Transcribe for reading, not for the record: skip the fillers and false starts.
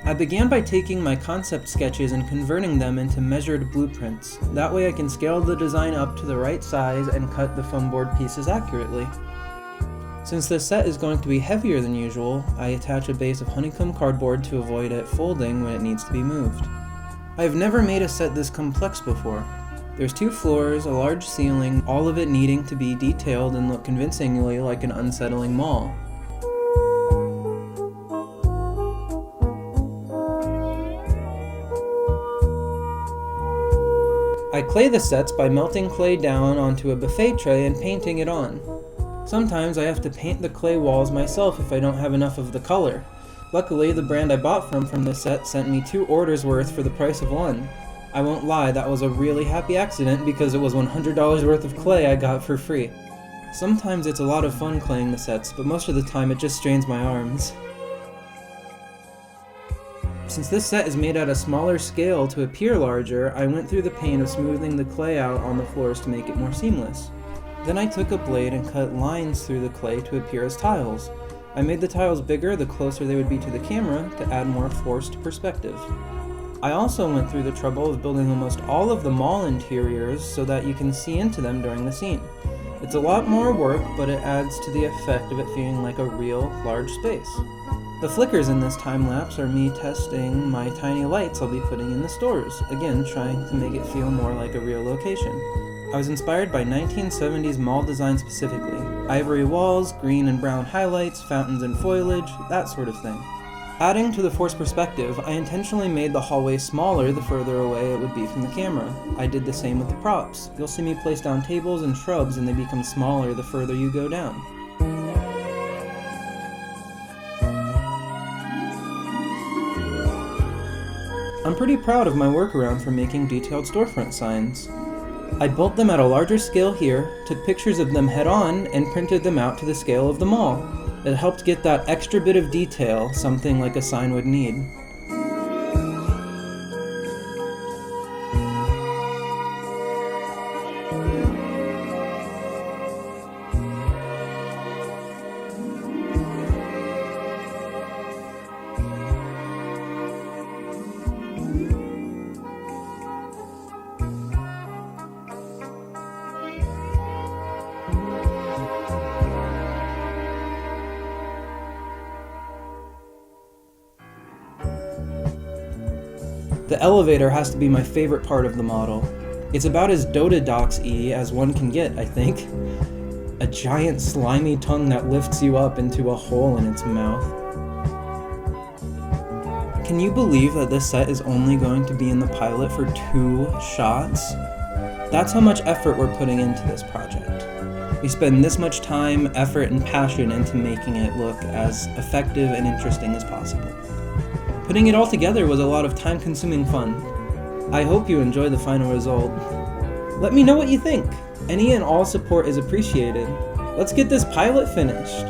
I began by taking my concept sketches and converting them into measured blueprints. That way I can scale the design up to the right size and cut the foam board pieces accurately. Since this set is going to be heavier than usual, I attach a base of honeycomb cardboard to avoid it folding when it needs to be moved. I have never made a set this complex before. There's 2 floors, a large ceiling, all of it needing to be detailed and look convincingly like an unsettling mall. I clay the sets by melting clay down onto a buffet tray and painting it on. Sometimes I have to paint the clay walls myself if I don't have enough of the color. Luckily, the brand I bought from this set sent me 2 orders worth for the price of 1. I won't lie, that was a really happy accident because it was $100 worth of clay I got for free. Sometimes it's a lot of fun claying the sets, but most of the time it just strains my arms. Since this set is made at a smaller scale to appear larger, I went through the pain of smoothing the clay out on the floors to make it more seamless. Then I took a blade and cut lines through the clay to appear as tiles. I made the tiles bigger the closer they would be to the camera to add more forced perspective. I also went through the trouble of building almost all of the mall interiors so that you can see into them during the scene. It's a lot more work, but it adds to the effect of it feeling like a real, large space. The flickers in this time-lapse are me testing my tiny lights I'll be putting in the stores, again trying to make it feel more like a real location. I was inspired by 1970s mall design specifically. Ivory walls, green and brown highlights, fountains and foliage, that sort of thing. Adding to the forced perspective, I intentionally made the hallway smaller the further away it would be from the camera. I did the same with the props. You'll see me place down tables and shrubs and they become smaller the further you go down. I'm pretty proud of my workaround for making detailed storefront signs. I built them at a larger scale here, took pictures of them head-on, and printed them out to the scale of the mall. It helped get that extra bit of detail something like a sign would need. The elevator has to be my favorite part of the model. It's about as Dodadox-y as one can get, I think. A giant slimy tongue that lifts you up into a hole in its mouth. Can you believe that this set is only going to be in the pilot for 2 shots? That's how much effort we're putting into this project. We spend this much time, effort, and passion into making it look as effective and interesting as possible. Putting it all together was a lot of time-consuming fun. I hope you enjoy the final result. Let me know what you think. Any and all support is appreciated. Let's get this pilot finished.